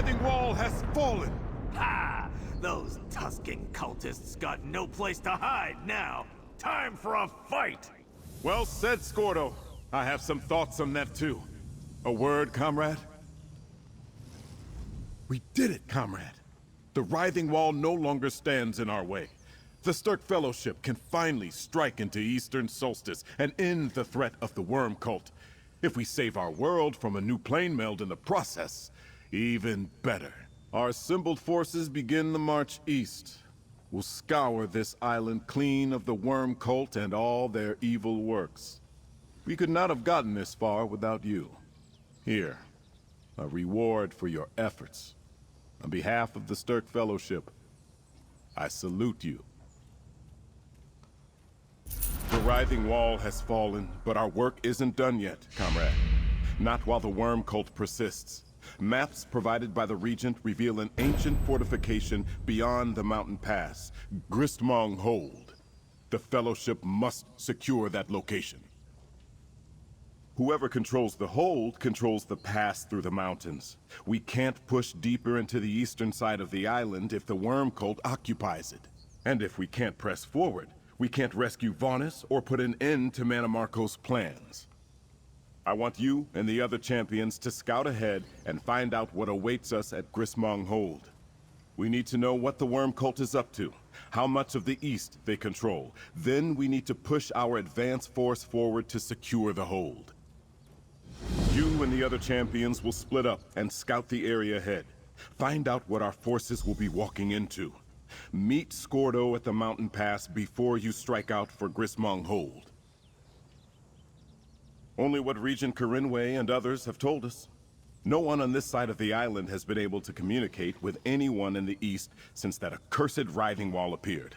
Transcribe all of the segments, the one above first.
writhing wall has fallen! Ha! Those Tusken cultists got no place to hide now. Time for a fight! Well said, Scordo. I have some thoughts on that too. A word, comrade? We did it, comrade. The writhing wall no longer stands in our way. The Stirk Fellowship can finally strike into Eastern Solstice and end the threat of the worm cult. If we save our world from a new plane meld in the process, even better. Our assembled forces begin the march east. We'll scour this island clean of the worm cult and all their evil works. We could not have gotten this far without you. Here, a reward for your efforts. On behalf of the Stirk Fellowship, I salute you. The writhing wall has fallen, but our work isn't done yet, comrade. Not while the worm cult persists. Maps provided by the Regent reveal an ancient fortification beyond the mountain pass, Gristmong Hold. The Fellowship must secure that location. Whoever controls the hold controls the pass through the mountains. We can't push deeper into the eastern side of the island if the worm cult occupies it. And if we can't press forward, we can't rescue Vonis or put an end to Mannimarco's plans. I want you and the other champions to scout ahead and find out what awaits us at Gristmong Hold. We need to know what the worm cult is up to, how much of the east they control. Then we need to push our advance force forward to secure the hold. You and the other champions will split up and scout the area ahead. Find out what our forces will be walking into. Meet Scordo at the mountain pass before you strike out for Gristmong Hold. Only what Regent Corinway and others have told us. No one on this side of the island has been able to communicate with anyone in the east since that accursed writhing wall appeared.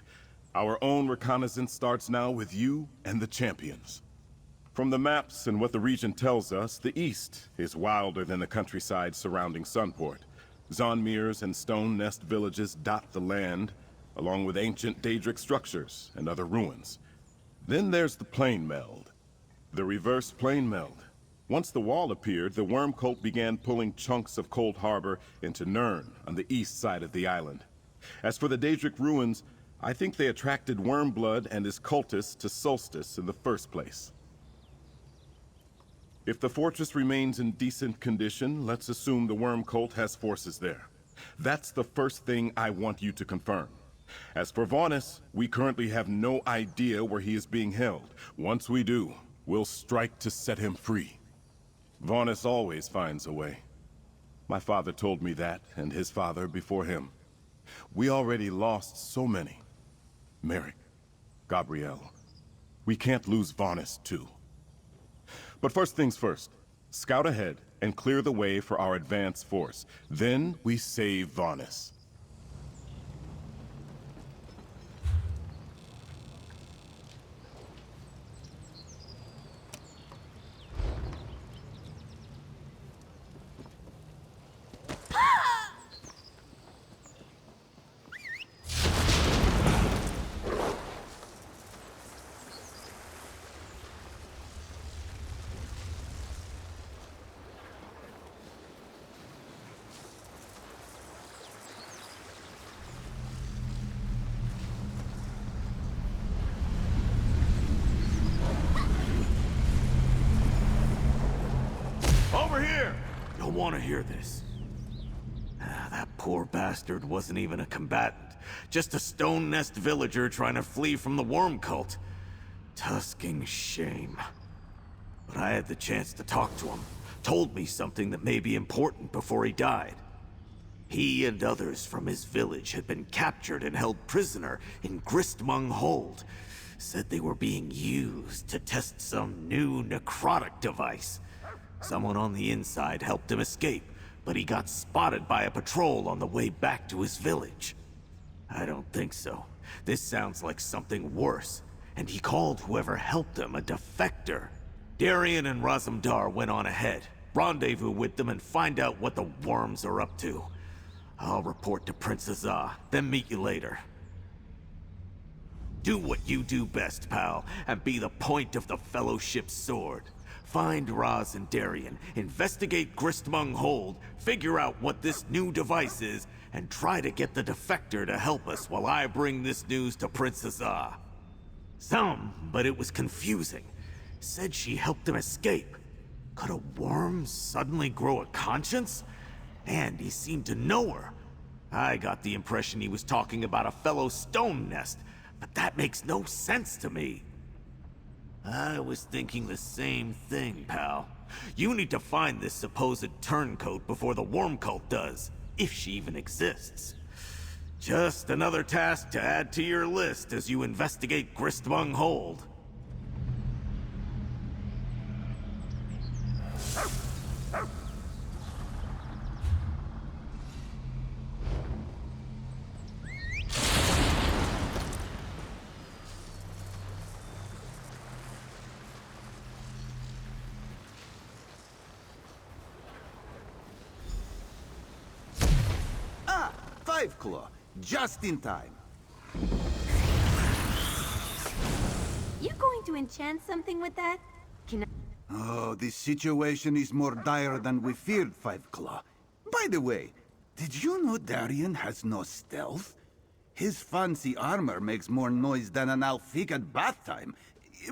Our own reconnaissance starts now with you and the champions. From the maps and what the Regent tells us, the east is wilder than the countryside surrounding Sunport. Zonmir's and Stone Nest villages dot the land, along with ancient Daedric structures and other ruins. Then there's the plane meld. The reverse plane meld. Once the wall appeared, the worm cult began pulling chunks of Cold Harbor into Nirn on the east side of the island. As for the Daedric ruins, I think they attracted Wormblood and his cultists to Solstice in the first place. If the fortress remains in decent condition, let's assume the worm cult has forces there. That's the first thing I want you to confirm. As for Vonis, we currently have no idea where he is being held. Once we do, we'll strike to set him free. Vonis always finds a way. My father told me that, and his father before him. We already lost so many. Merrick, Gabrielle. We can't lose Vonis, too. But first things first, scout ahead and clear the way for our advance force. Then we save Vonis. Over here! Don't want to hear this. That poor bastard wasn't even a combatant. Just a Stone Nest villager trying to flee from the worm cult. Tusking shame. But I had the chance to talk to him. Told me something that may be important before he died. He and others from his village had been captured and held prisoner in Gristmong Hold. Said they were being used to test some new necrotic device. Someone on the inside helped him escape, but he got spotted by a patrol on the way back to his village. I don't think so. This sounds like something worse, and he called whoever helped him a defector. Darian and Razumdar went on ahead, rendezvous with them and find out what the worms are up to. I'll report to Prince Azah, then meet you later. Do what you do best, pal, and be the point of the Fellowship's sword. find Raz and Darien, investigate Gristmung Hold, figure out what this new device is, and try to get the defector to help us while I bring this news to Princess Ah. But it was confusing. Said she helped him escape. Could a worm suddenly grow a conscience? And he seemed to know her. I got the impression he was talking about a fellow stone nest, but that makes no sense to me. I was thinking the same thing, pal. You need to find this supposed turncoat before the worm cult does, if she even exists. Just another task to add to your list as you investigate Gristmung Hold. Five Claw, just in time. You going to enchant something with that? Can I... Oh, this situation is more dire than we feared, Five Claw. By the way, did you know Darien has no stealth? His fancy armor makes more noise than an Alfiq at bath time.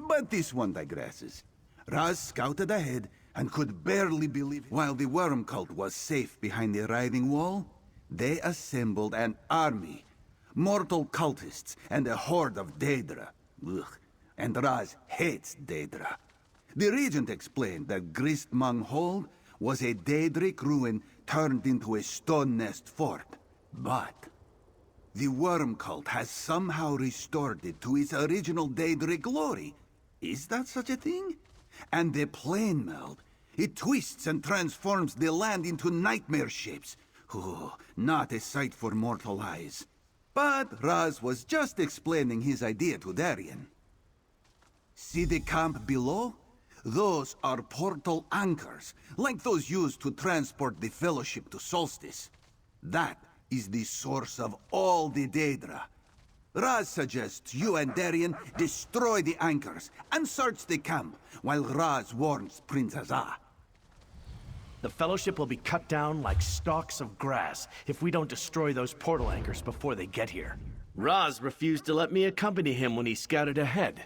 But this one digresses. Raz scouted ahead and could barely believe it. While the worm cult was safe behind the writhing wall, they assembled an army. Mortal cultists and a horde of Daedra. Ugh. And Raz hates Daedra. The regent explained that Gristmung Hold was a Daedric ruin turned into a stone nest fort. But the worm cult has somehow restored it to its original Daedric glory. Is that such a thing? And the plane meld. It twists and transforms the land into nightmare shapes. Oh, not a sight for mortal eyes. But Raz was just explaining his idea to Darien. See the camp below? Those are portal anchors, like those used to transport the Fellowship to Solstice. That is the source of all the Daedra. Raz suggests you and Darien destroy the anchors and search the camp, while Raz warns Princess Ah. The Fellowship will be cut down like stalks of grass if we don't destroy those portal anchors before they get here. Raz refused to let me accompany him when he scouted ahead.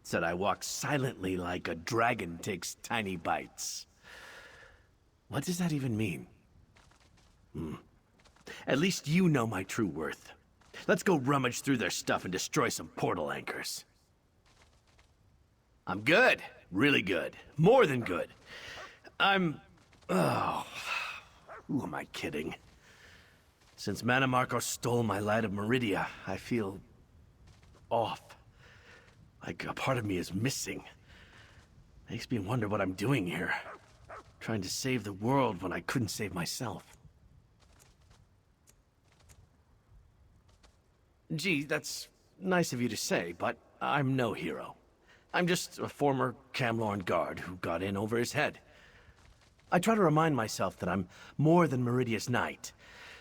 Said I walk silently like a dragon takes tiny bites. What does that even mean? At least you know my true worth. Let's go rummage through their stuff and destroy some portal anchors. I'm good. Really good. More than good. Oh, who am I kidding? Since Mannimarco stole my Light of Meridia, I feel off. Like a part of me is missing. Makes me wonder what I'm doing here. Trying to save the world when I couldn't save myself. Gee, that's nice of you to say, but I'm no hero. I'm just a former Camlorn guard who got in over his head. I try to remind myself that I'm more than Meridia's knight.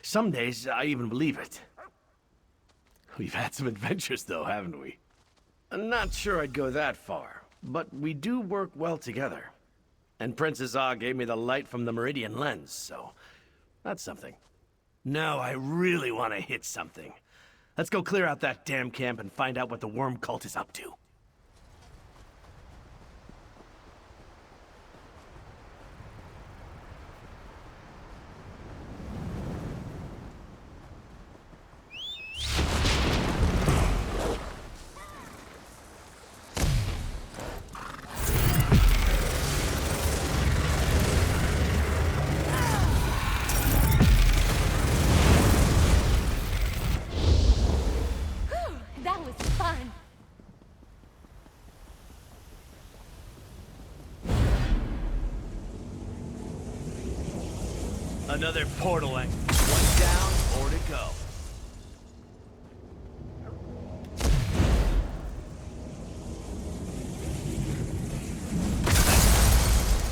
Some days, I even believe it. We've had some adventures, though, haven't we? I'm not sure I'd go that far, but we do work well together. And Princess Ah gave me the light from the Meridian lens, so that's something. No, I really want to hit something. Let's go clear out that damn camp and find out what the worm cult is up to. That was fun. Another portal anchor. One down, more to go.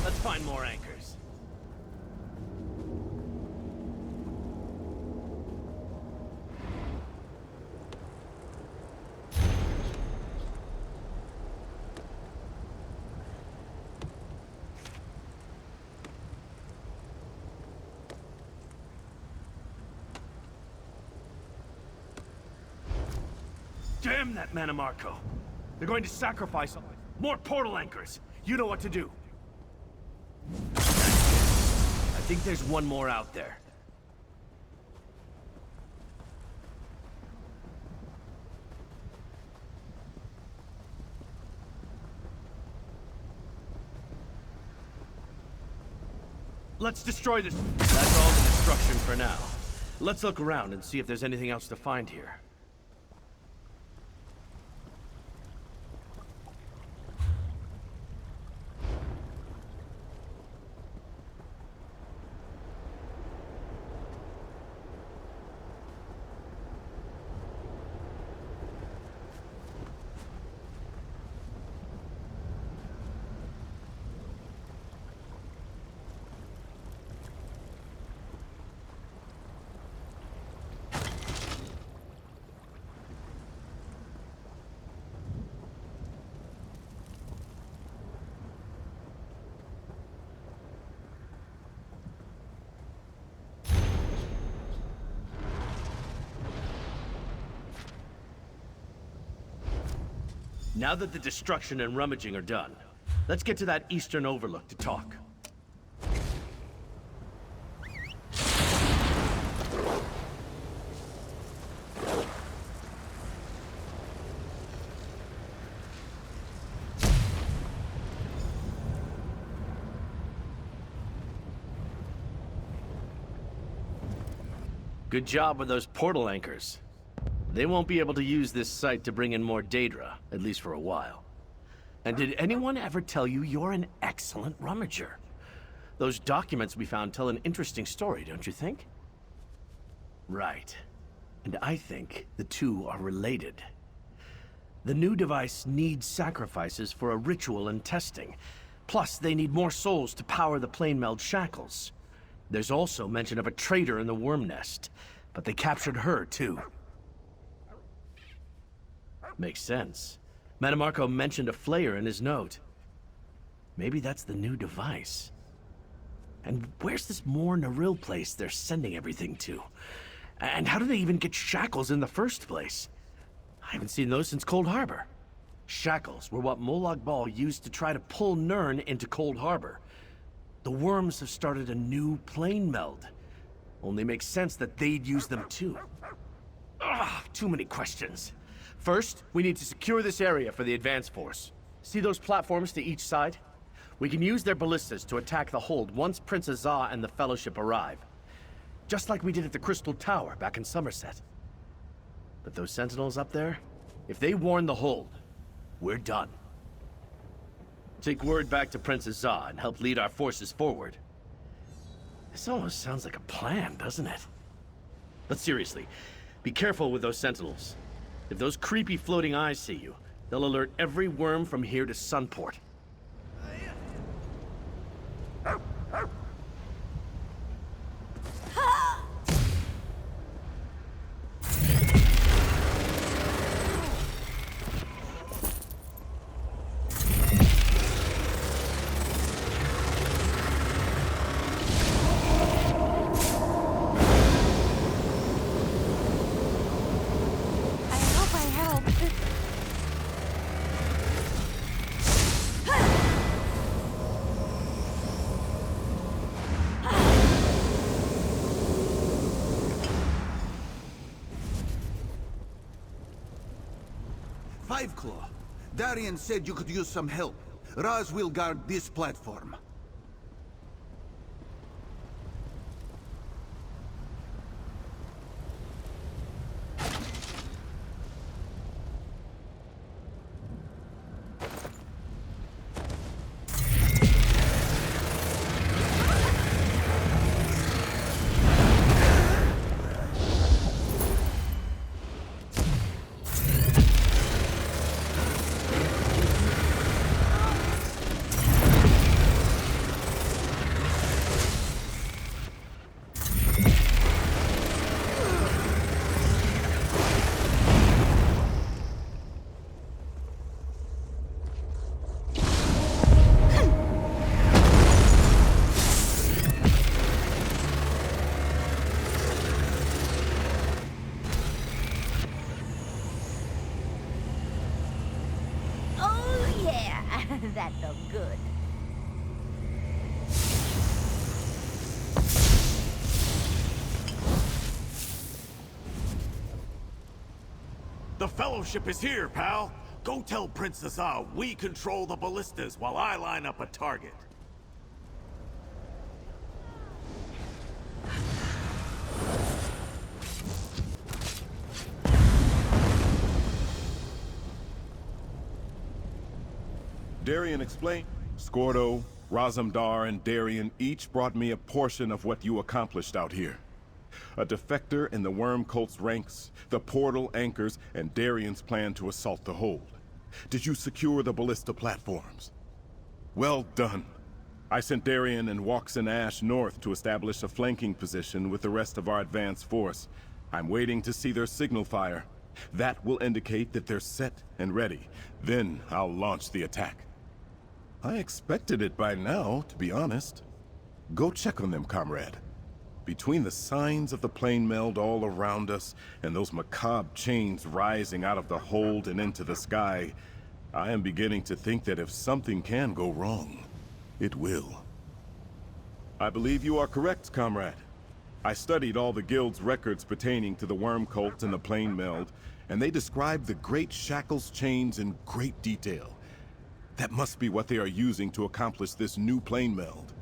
Let's find more anchors. Damn that Manamarco. They're going to sacrifice more portal anchors. You know what to do. I think there's one more out there. Let's destroy this. That's all the destruction for now. Let's look around and see if there's anything else to find here. Now that the destruction and rummaging are done, let's get to that eastern overlook to talk. Good job with those portal anchors. They won't be able to use this site to bring in more Daedra, at least for a while. And did anyone ever tell you you're an excellent rummager? Those documents we found tell an interesting story, don't you think? Right. And I think the two are related. The new device needs sacrifices for a ritual and testing. Plus, they need more souls to power the plane meld shackles. There's also mention of a traitor in the worm nest, but they captured her too. Makes sense. Manamarco mentioned a flayer in his note. Maybe that's the new device. And where's this Mor Naril place they're sending everything to? And how do they even get shackles in the first place? I haven't seen those since Cold Harbor. Shackles were what Molag Bal used to try to pull Nirn into Cold Harbor. The worms have started a new plane meld. Only makes sense that they'd use them too. Ugh, too many questions. First, we need to secure this area for the advance force. See those platforms to each side? We can use their ballistas to attack the hold once Prince Azah and the Fellowship arrive. Just like we did at the Crystal Tower back in Somerset. But those sentinels up there, if they warn the hold, we're done. Take word back to Prince Azah and help lead our forces forward. This almost sounds like a plan, doesn't it? But seriously, be careful with those sentinels. If those creepy floating eyes see you, they'll alert every worm from here to Sunport. Fiveclaw, Darian said you could use some help. Raz will guard this platform. The Fellowship is here, pal. Go tell Princess Ah we control the ballistas while I line up a target. Darien explained. Scordo, Razumdar, and Darien each brought me a portion of what you accomplished out here. A defector in the Worm Cult's ranks, the portal anchors, and Darien's plan to assault the hold. Did you secure the ballista platforms? Well done. I sent Darien and Walks and Ash north to establish a flanking position with the rest of our advance force. I'm waiting to see their signal fire. That will indicate that they're set and ready. Then I'll launch the attack. I expected it by now, to be honest. Go check on them, comrade. Between the signs of the plane meld all around us and those macabre chains rising out of the hold and into the sky, I am beginning to think that if something can go wrong, it will. I believe you are correct, comrade. I studied all the guild's records pertaining to the Worm Cult and the plane meld, and they describe the Great Shackles chains in great detail. That must be what they are using to accomplish this new plane meld.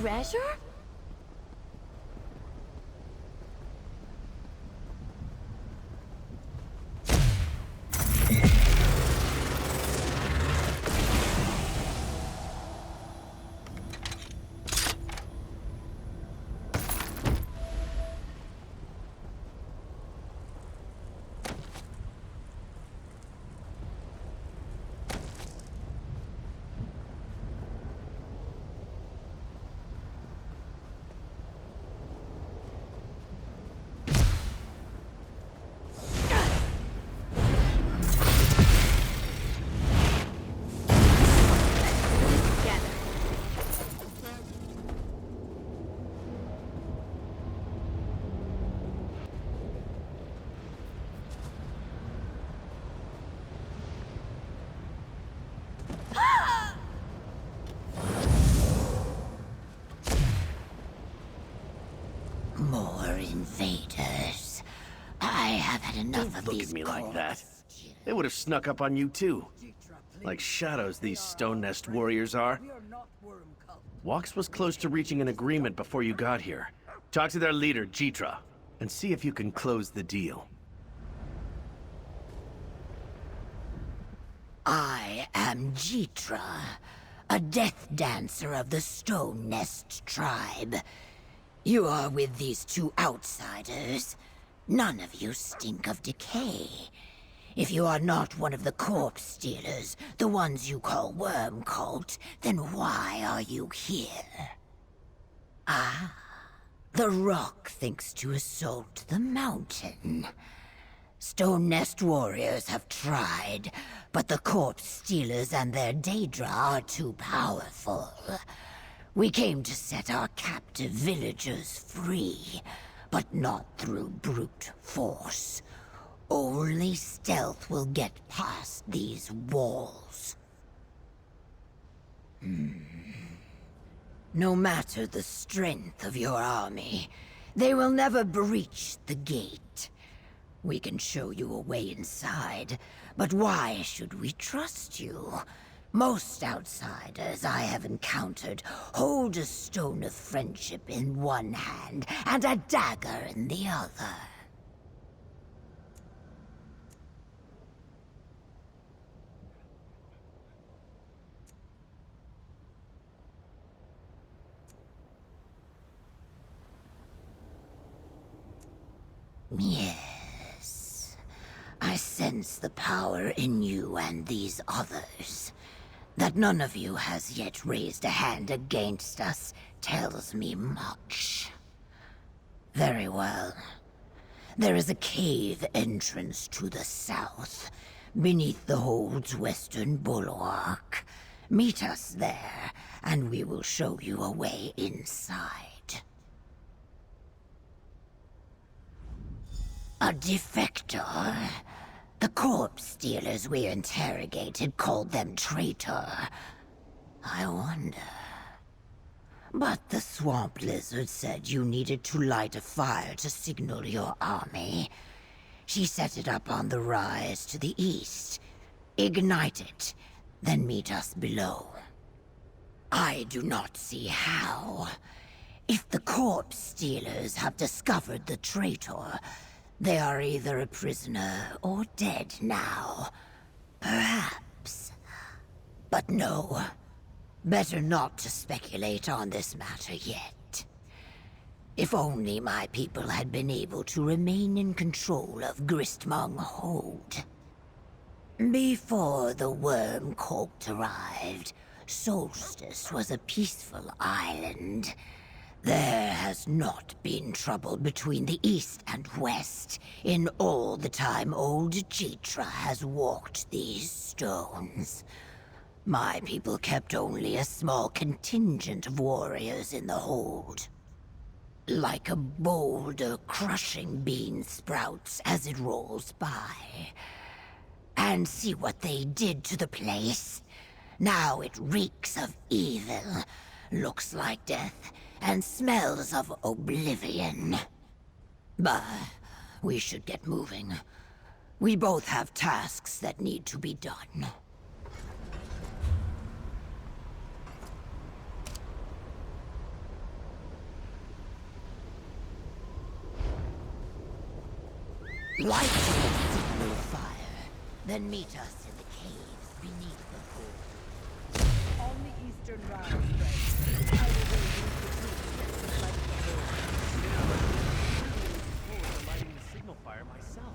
Treasure? More invaders. I have had enough of Look these at me like that. corpse They would have snuck up on you too. Like shadows, these Stone Nest warriors are. Walks was close to reaching an agreement before you got here. Talk to their leader, Jitra, and see if you can close the deal. I am Jitra, a death dancer of the Stone Nest tribe. You are with these two outsiders. None of you stink of decay. If you are not one of the corpse stealers, the ones you call Worm Cult, then why are you here? Ah, the rock thinks to assault the mountain. Stone Nest warriors have tried, but the corpse stealers and their Daedra are too powerful. We came to set our captive villagers free, but not through brute force. Only stealth will get past these walls. No matter the strength of your army, they will never breach the gate. We can show you a way inside, but why should we trust you? Most outsiders I have encountered hold a stone of friendship in one hand and a dagger in the other. Yes. I sense the power in you and these others. That none of you has yet raised a hand against us tells me much. Very well. There is a cave entrance to the south, beneath the hold's western bulwark. Meet us there, and we will show you a way inside. A defector? The corpse stealers we interrogated called them traitor. I wonder. But the swamp lizard said you needed to light a fire to signal your army. She set it up on the rise to the east. Ignite it, then meet us below. I do not see how. If the corpse stealers have discovered the traitor, they are either a prisoner or dead now. Perhaps. But no. Better not to speculate on this matter yet. If only my people had been able to remain in control of Gristmung Hold. Before the worm cult arrived, Solstice was a peaceful island. There has not been trouble between the east and west in all the time old Jitra has walked these stones. My people kept only a small contingent of warriors in the hold. Like a boulder crushing bean sprouts as it rolls by. And see what they did to the place. Now it reeks of evil, looks like death, and smells of oblivion. But we should get moving. We both have tasks that need to be done. Light the signal fire, then meet us in the caves beneath the pool. On the eastern round, friends. I will go use the troops against the light of the horde. I'm lighting the signal fire myself.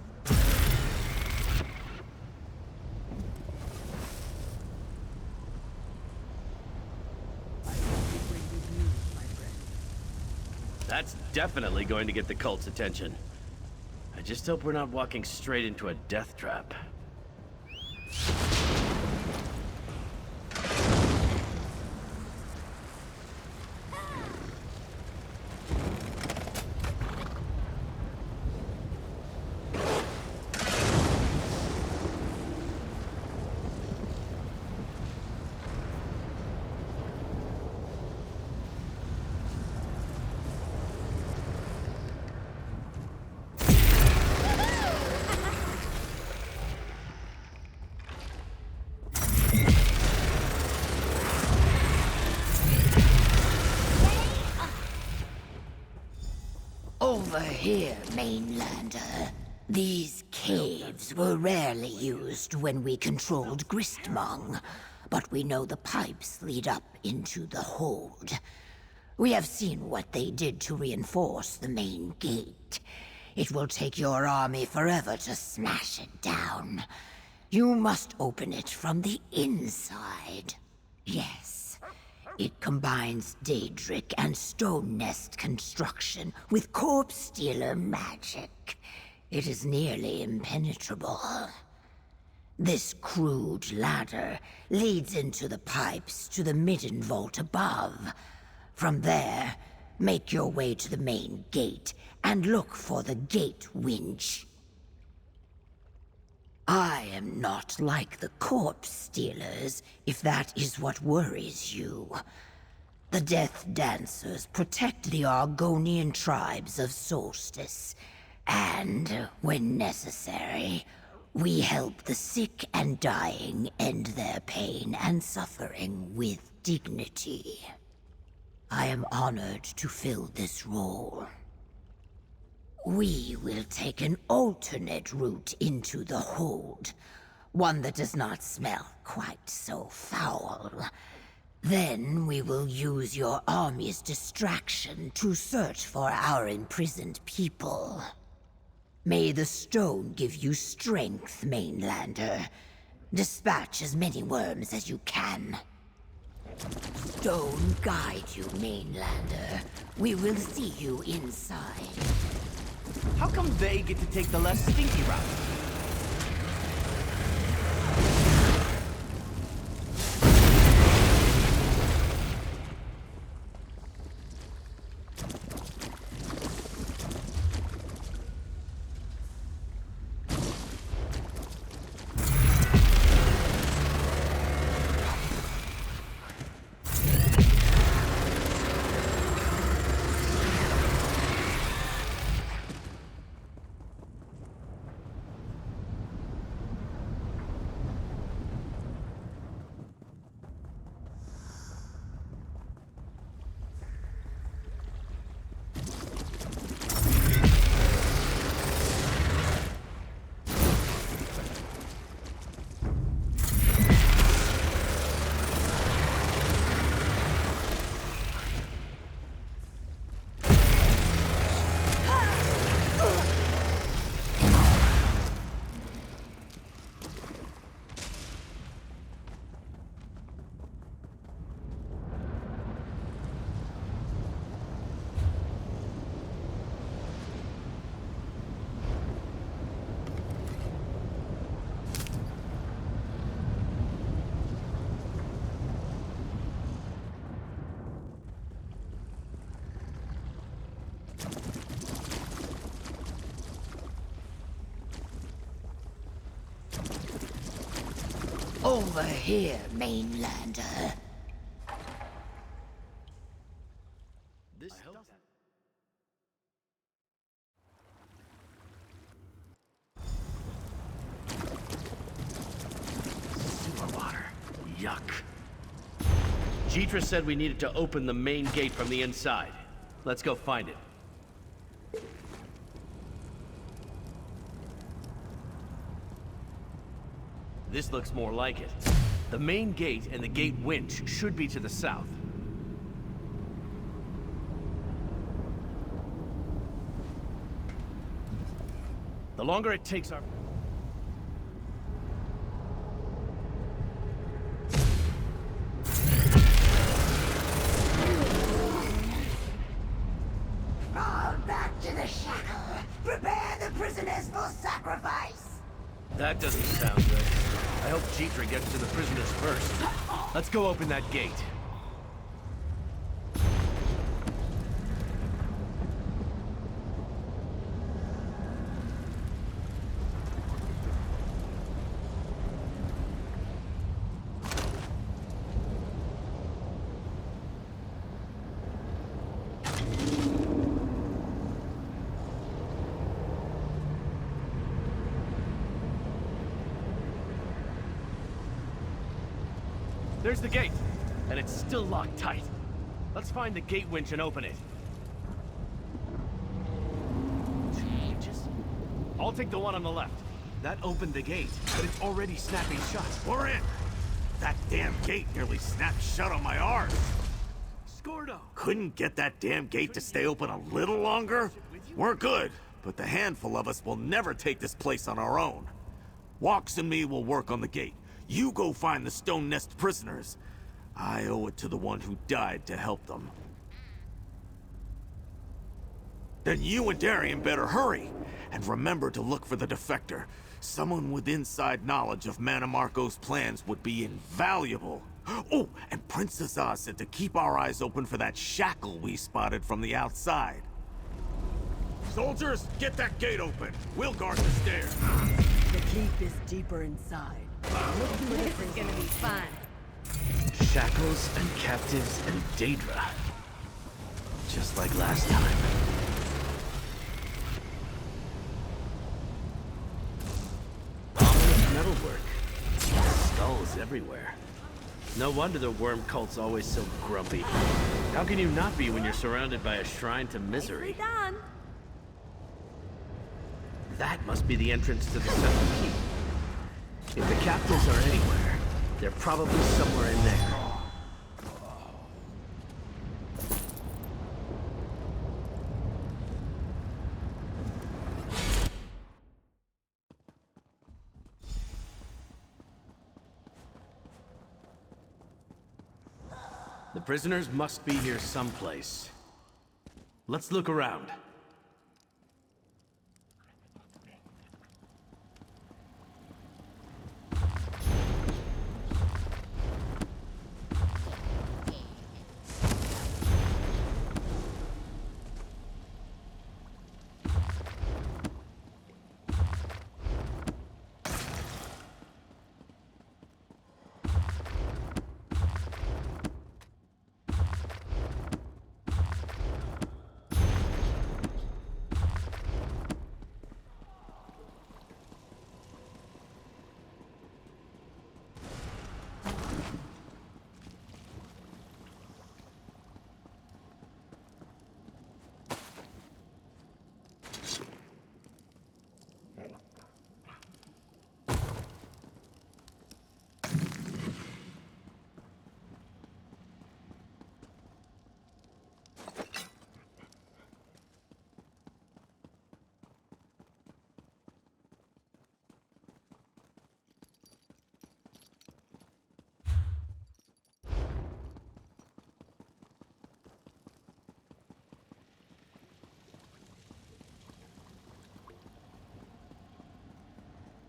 I hope you bring good news, my friend. That's definitely going to get the cult's attention. I just hope we're not walking straight into a death trap. Over here, mainlander. These caves were rarely used when we controlled Gristmung, but we know the pipes lead up into the hold. We have seen what they did to reinforce the main gate. It will take your army forever to smash it down. You must open it from the inside. Yes. It combines Daedric and stone nest construction with corpse stealer magic. It is nearly impenetrable. This crude ladder leads into the pipes to the midden vault above. From there, make your way to the main gate and look for the gate winch. I am not like the corpse stealers, if that is what worries you. The Death Dancers protect the Argonian tribes of Solstice, and, when necessary, we help the sick and dying end their pain and suffering with dignity. I am honored to fill this role. We will take an alternate route into the hold, one that does not smell quite so foul. Then we will use your army's distraction to search for our imprisoned people. May the stone give you strength, mainlander. Dispatch as many worms as you can. Stone guide you, mainlander. We will see you inside. How come they get to take the less stinky route? Over here, mainlander. This sewer water. Yuck. Jeetra said we needed to open the main gate from the inside. Let's go find it. This looks more like it. The main gate and the gate winch should be to the south. The longer it takes our... Fall back to the shackle. Prepare the prisoners for sacrifice. That doesn't sound good. I hope Jeetra gets to the prisoners first. Let's go open that gate. There's the gate, and it's still locked tight. Let's find the gate winch and open it. 2 winches? I'll take the one on the left. That opened the gate, but it's already snapping shut. We're in! That damn gate nearly snapped shut on my arse. Scordo! Couldn't get that damn gate to stay open a little longer? We're good, but the handful of us will never take this place on our own. Walks and me will work on the gate. You go find the Stone Nest prisoners. I owe it to the one who died to help them. Then you and Darian better hurry. And remember to look for the defector. Someone with inside knowledge of Manamarco's plans would be invaluable. Oh, and Princess Oz said to keep our eyes open for that shackle we spotted from the outside. Soldiers, get that gate open. We'll guard the stairs. The keep is deeper inside. This is gonna be fun. Shackles and captives and Daedra. Just like last time. Ominous metalwork. Skulls everywhere. No wonder the worm cult's always so grumpy. How can you not be when you're surrounded by a shrine to misery? Nicely done. That must be the entrance to the central keep. If the captives are anywhere, they're probably somewhere in there. The prisoners must be here someplace. Let's look around.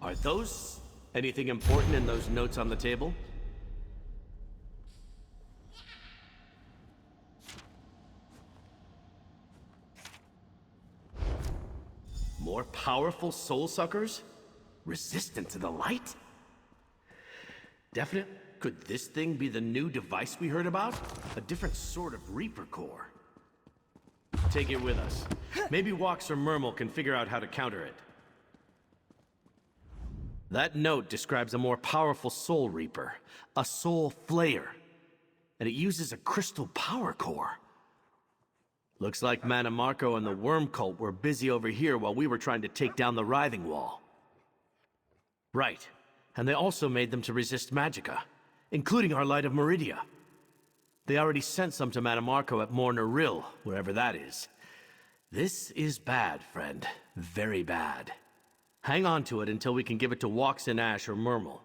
Are those anything important in those notes on the table? More powerful soul suckers? Resistant to the light? Definite? Could this thing be the new device we heard about? A different sort of Reaper core. Take it with us. Maybe Walks or Murmel can figure out how to counter it. That note describes a more powerful Soul Reaper, a Soul Flayer, and it uses a crystal power core. Looks like Mana Marco and the Worm Cult were busy over here while we were trying to take down the Writhing Wall. Right, and they also made them to resist Magicka, including our Light of Meridia. They already sent some to Mana Marco at Morner Rill, wherever that is. This is bad, friend. Very bad. Hang on to it until we can give it to Walks and Ash or Murmel.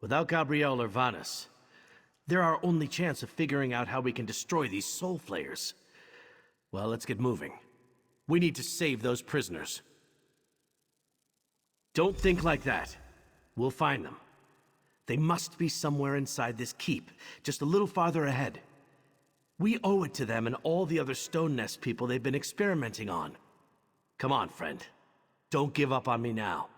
Without Gabrielle or Vanus, they're our only chance of figuring out how we can destroy these Soul Flayers. Well, let's get moving. We need to save those prisoners. Don't think like that. We'll find them. They must be somewhere inside this keep, just a little farther ahead. We owe it to them and all the other Stone Nest people they've been experimenting on. Come on, friend. Don't give up on me now.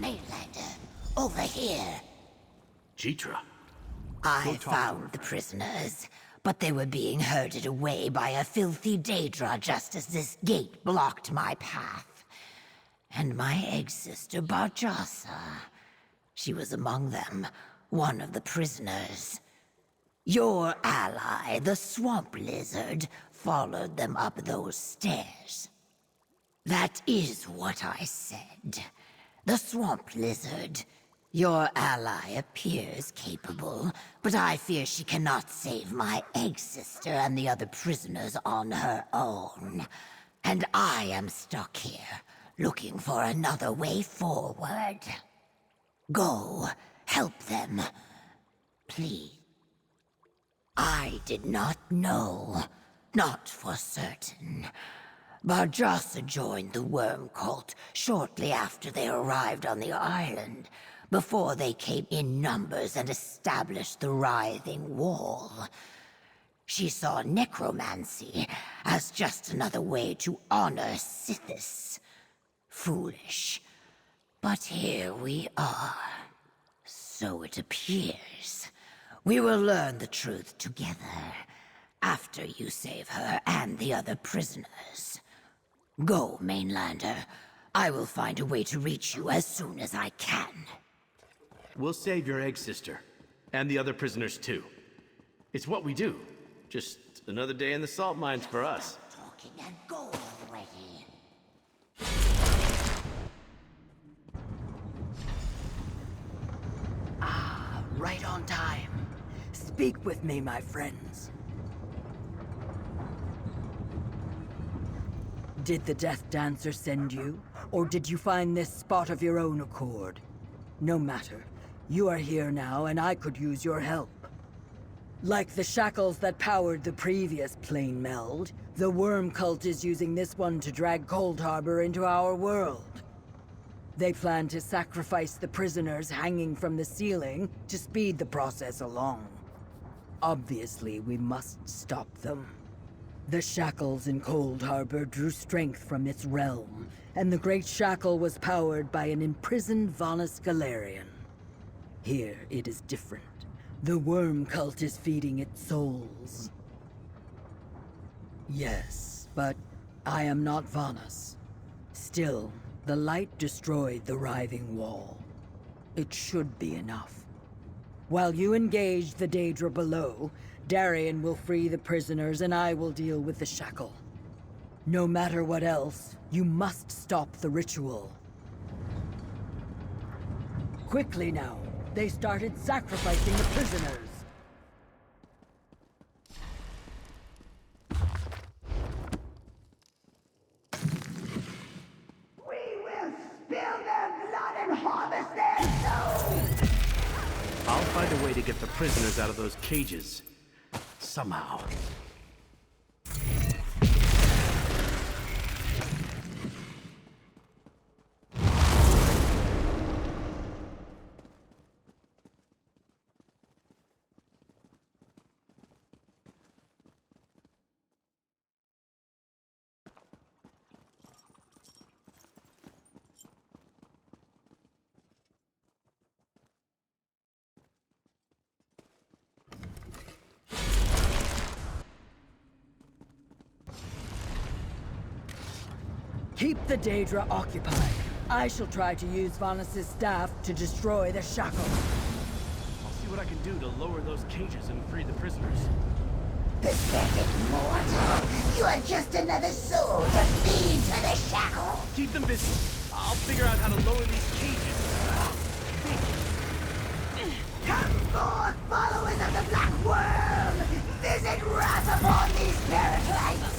Mainlander, over here. Jitra. I found the prisoners, but they were being herded away by a filthy Daedra just as this gate blocked my path. And my egg-sister Barjasa. She was among them, one of the prisoners. Your ally, the Swamp Lizard, followed them up those stairs. That is what I said. The Swamp Lizard. Your ally appears capable, but I fear she cannot save my egg-sister and the other prisoners on her own. And I am stuck here, looking for another way forward. Go, help them. Please. I did not know. Not for certain. Barjasa joined the Worm Cult shortly after they arrived on the island, before they came in numbers and established the Writhing Wall. She saw necromancy as just another way to honor Sithis. Foolish. But here we are. So it appears. We will learn the truth together, after you save her and the other prisoners. Go, Mainlander. I will find a way to reach you as soon as I can. We'll save your egg sister. And the other prisoners too. It's what we do. Just another day in the salt mines for us. Talking and go already. Right on time. Speak with me, my friends. Did the Death Dancer send you? Or did you find this spot of your own accord? No matter. You are here now, and I could use your help. Like the shackles that powered the previous plane meld, the Worm Cult is using this one to drag Cold Harbor into our world. They plan to sacrifice the prisoners hanging from the ceiling to speed the process along. Obviously, we must stop them. The shackles in Cold Harbor drew strength from its realm, and the Great Shackle was powered by an imprisoned Vanus Galarian. Here, it is different. The Worm Cult is feeding its souls. Yes, but I am not Vanus. Still, the light destroyed the Writhing Wall. It should be enough. While you engage the Daedra below, Darien will free the prisoners and I will deal with the shackle. No matter what else, you must stop the ritual. Quickly now. They started sacrificing the prisoners. We will to get the prisoners out of those cages. Somehow. Keep the Daedra occupied. I shall try to use Vanus' staff to destroy the shackle. I'll see what I can do to lower those cages and free the prisoners. Pathetic mortal! You are just another soul to feed to the shackle! Keep them busy. I'll figure out how to lower these cages. Come forth, followers of the Black Worm! Visit wrath upon these parasites!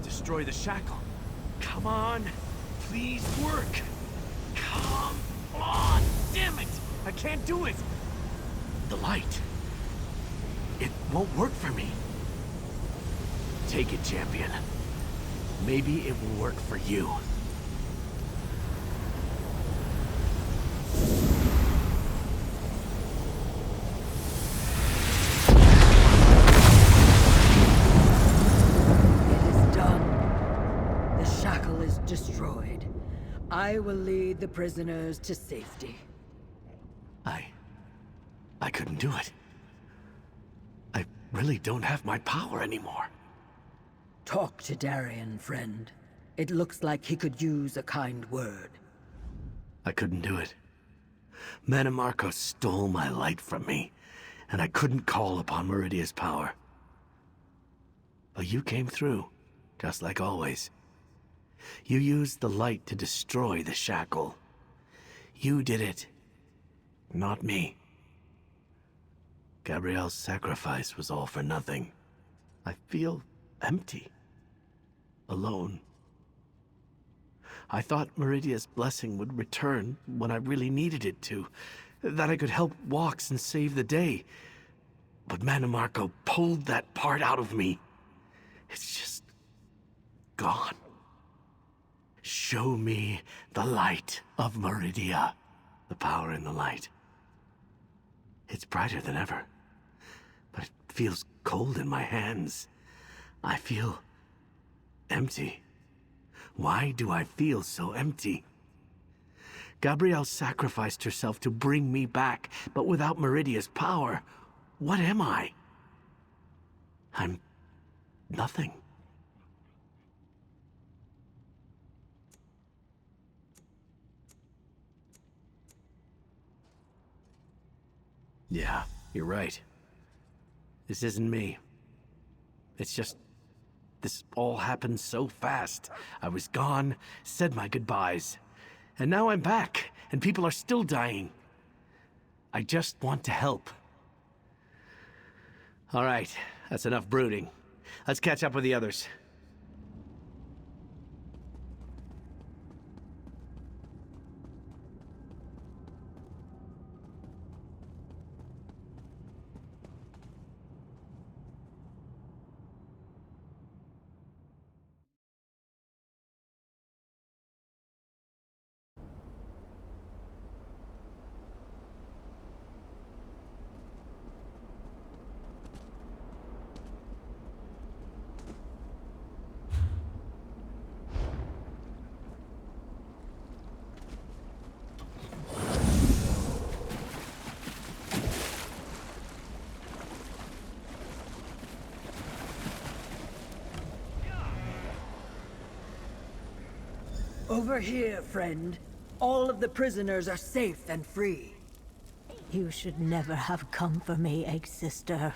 Destroy the shackle. Come on. Please work. Come on. Damn it. I can't do it. The light. It won't work for me. Take it, champion. Maybe it will work for you. Destroyed. I will lead the prisoners to safety. I couldn't do it. I really don't have my power anymore. Talk to Darien, friend. It looks like he could use a kind word. I couldn't do it. Mannimarco stole my light from me, and I couldn't call upon Meridia's power. But you came through, just like always. You used the light to destroy the shackle. You did it, not me. Gabrielle's sacrifice was all for nothing. I feel empty, alone. I thought Meridia's blessing would return when I really needed it to, that I could help Walks and save the day. But Mannimarco pulled that part out of me. It's just gone. Show me the light of Meridia, the power in the light. It's brighter than ever, but it feels cold in my hands. I feel empty. Why do I feel so empty? Gabrielle sacrificed herself to bring me back, but without Meridia's power, what am I? I'm nothing. Yeah, you're right. This isn't me. It's just... this all happened so fast. I was gone, said my goodbyes. And now I'm back, and people are still dying. I just want to help. All right, that's enough brooding. Let's catch up with the others. Over here, friend. All of the prisoners are safe and free. You should never have come for me, Egg Sister.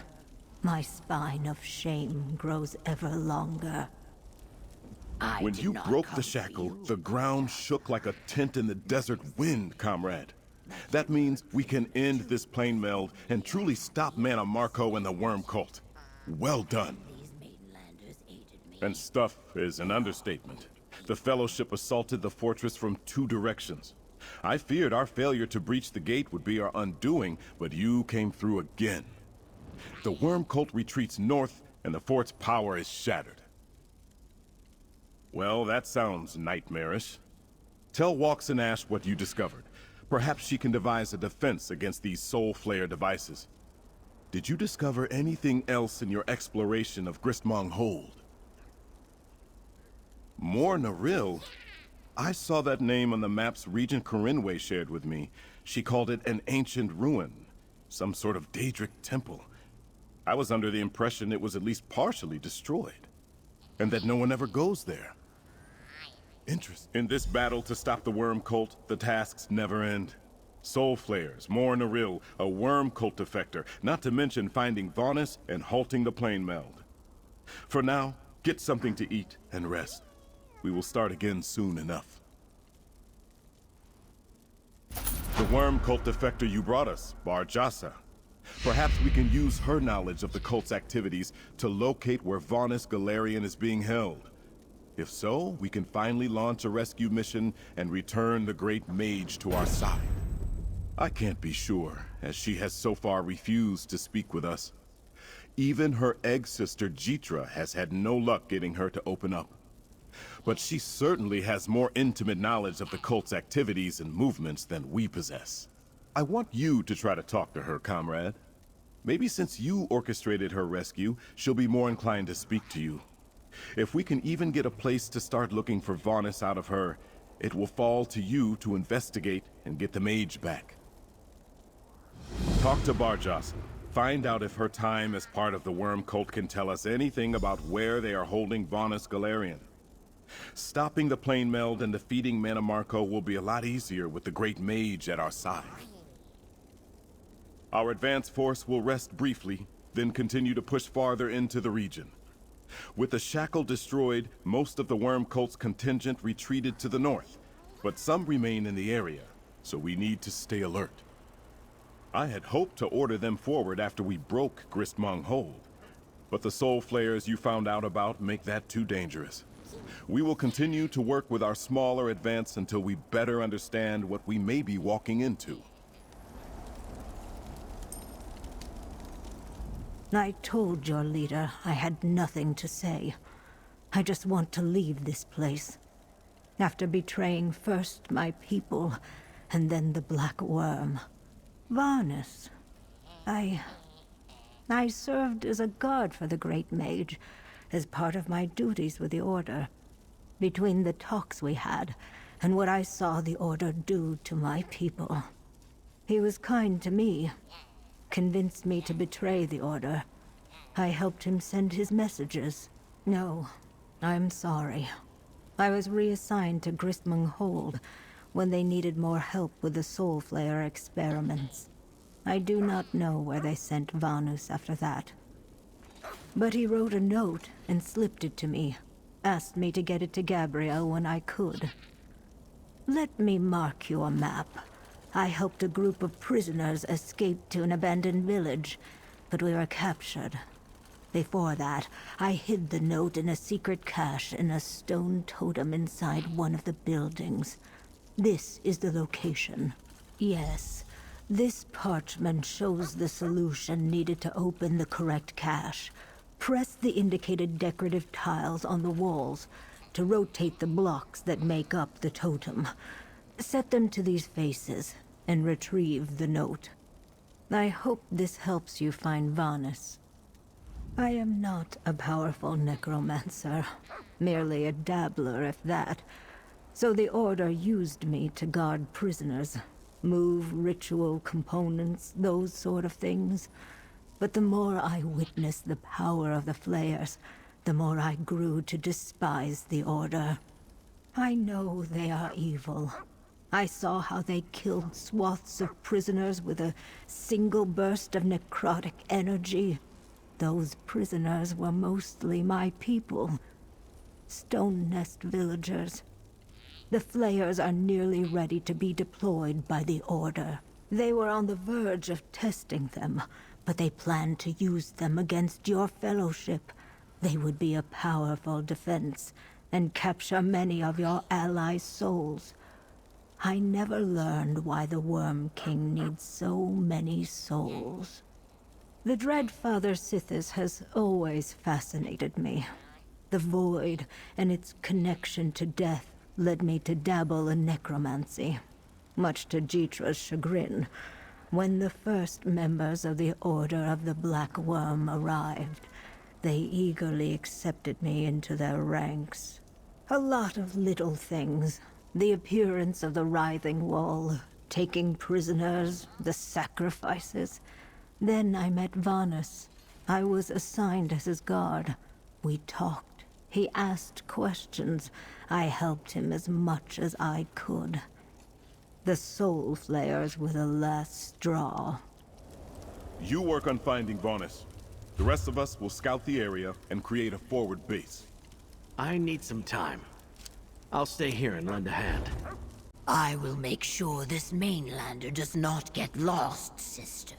My spine of shame grows ever longer. When you broke the shackle, the ground shook like a tent in the desert wind, comrade. That means we can end this plane meld and truly stop Mana Marco and the Worm Cult. Well done. And stuff is an understatement. The Fellowship assaulted the fortress from 2 directions. I feared our failure to breach the gate would be our undoing, but you came through again. The Worm Cult retreats north, and the fort's power is shattered. Well, that sounds nightmarish. Tell Walks and Ash what you discovered. Perhaps she can devise a defense against these Soul Flare devices. Did you discover anything else in your exploration of Gristmong Hold? More Naril? I saw that name on the maps Regent Corinway shared with me. She called it an ancient ruin, some sort of Daedric temple. I was under the impression it was at least partially destroyed, and that no one ever goes there. In this battle to stop the Worm Cult, the tasks never end. Soul Flares, more Naril, a Worm Cult defector, not to mention finding Vaunus and halting the plane meld. For now, get something to eat and rest. We will start again soon enough. The Worm Cult defector you brought us, Barjasa. Perhaps we can use her knowledge of the cult's activities to locate where Vaunus Galarian is being held. If so, we can finally launch a rescue mission and return the great Mage to our side. I can't be sure, as she has so far refused to speak with us. Even her egg sister Jitra has had no luck getting her to open up. But she certainly has more intimate knowledge of the cult's activities and movements than we possess. I want you to try to talk to her, comrade. Maybe since you orchestrated her rescue, she'll be more inclined to speak to you. If we can even get a place to start looking for Vaunus out of her, it will fall to you to investigate and get the Mage back. Talk to Barjas. Find out if her time as part of the Worm Cult can tell us anything about where they are holding Vaunus Galarian. Stopping the plane meld and defeating Mana Marco will be a lot easier with the great Mage at our side. Our advance force will rest briefly, then continue to push farther into the region. With the shackle destroyed, most of the Worm Cult's contingent retreated to the north, but some remain in the area, so we need to stay alert. I had hoped to order them forward after we broke Gristmong Hold, but the Soul Flares you found out about make that too dangerous. We will continue to work with our smaller advance until we better understand what we may be walking into. I told your leader I had nothing to say. I just want to leave this place. After betraying first my people, and then the Black Worm. Vaunus. I served as a guard for the Great Mage, as part of my duties with the Order. Between the talks we had, and what I saw the Order do to my people. He was kind to me. Convinced me to betray the Order. I helped him send his messages. No, I'm sorry. I was reassigned to Gristmong Hold when they needed more help with the Soul Flare experiments. I do not know where they sent Vaunus after that. But he wrote a note and slipped it to me. Asked me to get it to Gabriel when I could. Let me mark you a map. I helped a group of prisoners escape to an abandoned village, but we were captured. Before that, I hid the note in a secret cache in a stone totem inside one of the buildings. This is the location. Yes, this parchment shows the solution needed to open the correct cache. Press the indicated decorative tiles on the walls to rotate the blocks that make up the totem. Set them to these faces, and retrieve the note. I hope this helps you find Vaunus. I am not a powerful necromancer, merely a dabbler if that, so the Order used me to guard prisoners, move ritual components, those sort of things. But the more I witnessed the power of the Flayers, the more I grew to despise the Order. I know they are evil, I saw how they killed swaths of prisoners with a single burst of necrotic energy. Those prisoners were mostly my people. Stone Nest villagers. The flayers are nearly ready to be deployed by the Order. They were on the verge of testing them, but they planned to use them against your fellowship. They would be a powerful defense, and capture many of your allies' souls. I never learned why the Worm King needs so many souls. The Dread Father Sithis has always fascinated me. The Void and its connection to death led me to dabble in necromancy. Much to Jitra's chagrin, when the first members of the Order of the Black Worm arrived, they eagerly accepted me into their ranks. A lot of little things. The appearance of the writhing wall, taking prisoners, the sacrifices. Then I met Vanus. I was assigned as his guard. We talked. He asked questions. I helped him as much as I could. The Soul Flayers were the last straw. You work on finding Vonus. The rest of us will scout the area and create a forward base. I need some time. I'll stay here and lend a hand. I will make sure this mainlander does not get lost, sister.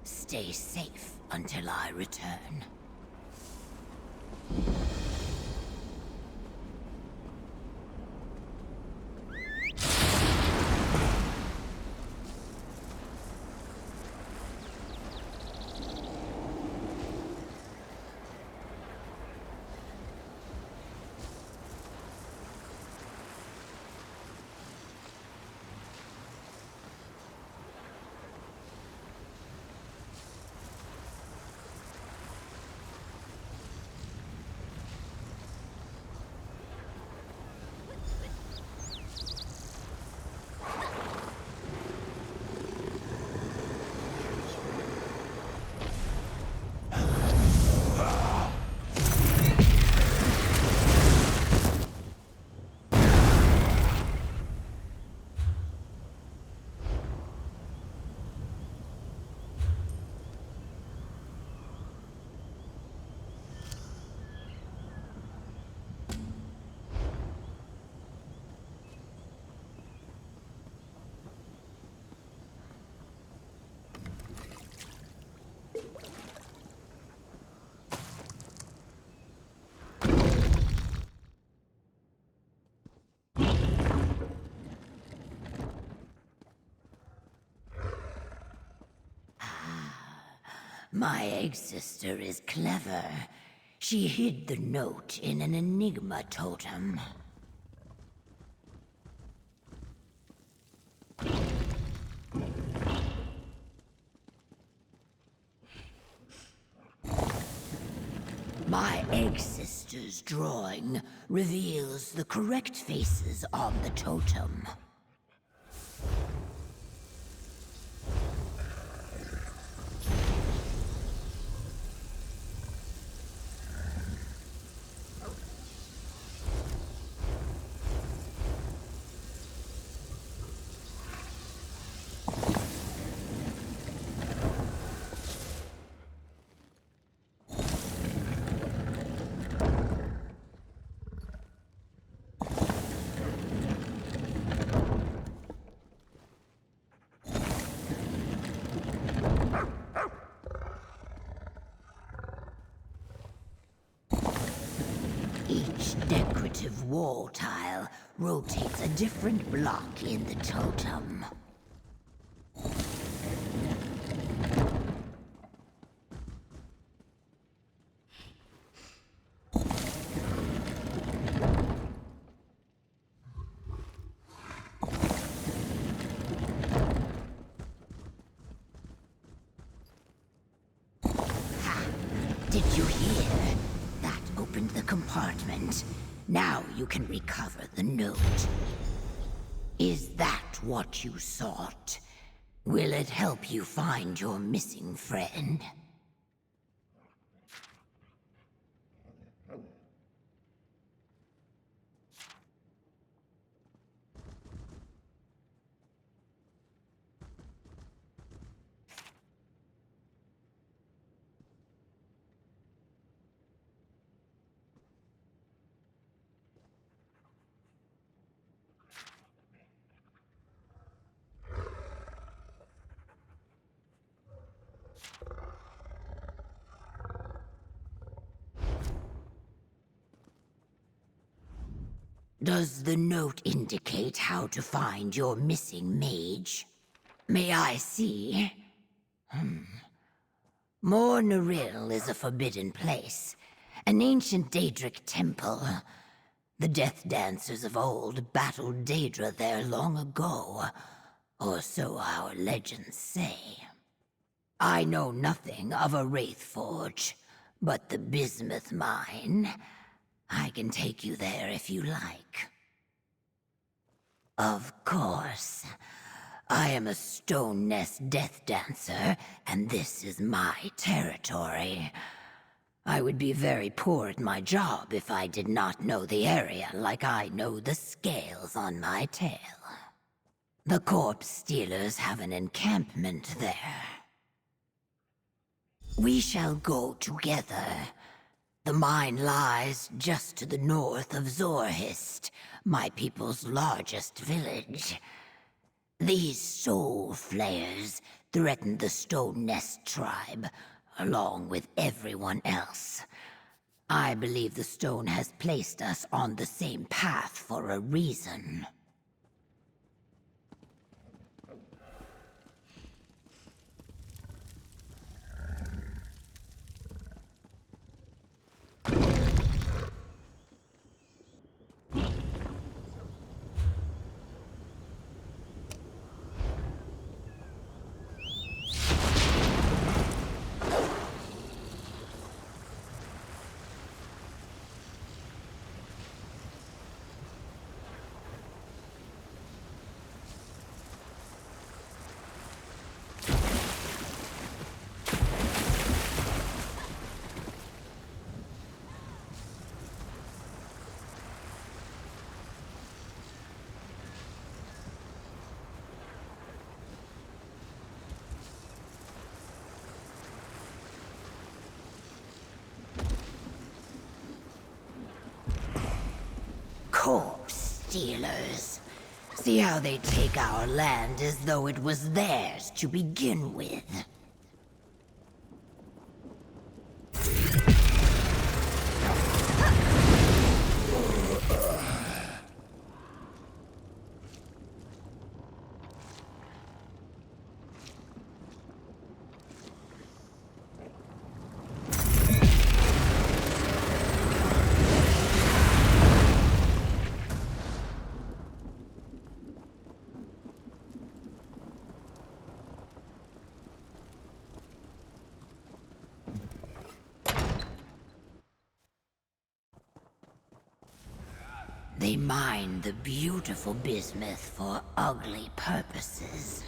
Stay safe until I return. My egg sister is clever. She hid the note in an Enigma totem. My egg sister's drawing reveals the correct faces on the totem. Each decorative wall tile rotates a different block in the totem. Did you hear? That opened the compartment. Now you can recover the note. Is that what you sought? Will it help you find your missing friend? Does the note indicate how to find your missing mage? May I see? Mor Naril is a forbidden place, an ancient Daedric temple. The Death Dancers of old battled Daedra there long ago, or so our legends say. I know nothing of a Wraith Forge, but the Bismuth mine, I can take you there if you like. Of course. I am a Stone Nest Death Dancer, and this is my territory. I would be very poor at my job if I did not know the area like I know the scales on my tail. The Corpse Stealers have an encampment there. We shall go together. The mine lies just to the north of Zorhist, my people's largest village. These soul flayers threaten the Stone Nest tribe, along with everyone else. I believe the stone has placed us on the same path for a reason. Corpse Stealers. See how they take our land as though it was theirs to begin with. They mine the beautiful bismuth for ugly purposes.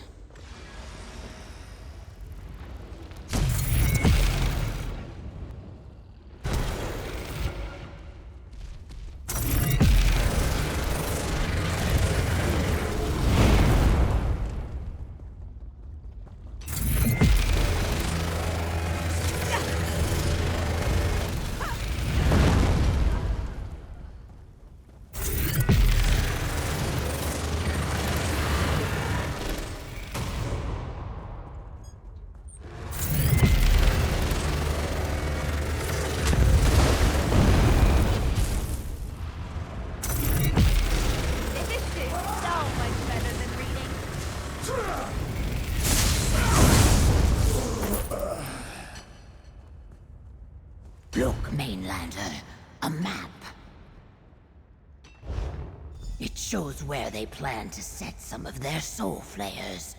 Look, Mainlander, a map. It shows where they plan to set some of their soul flayers.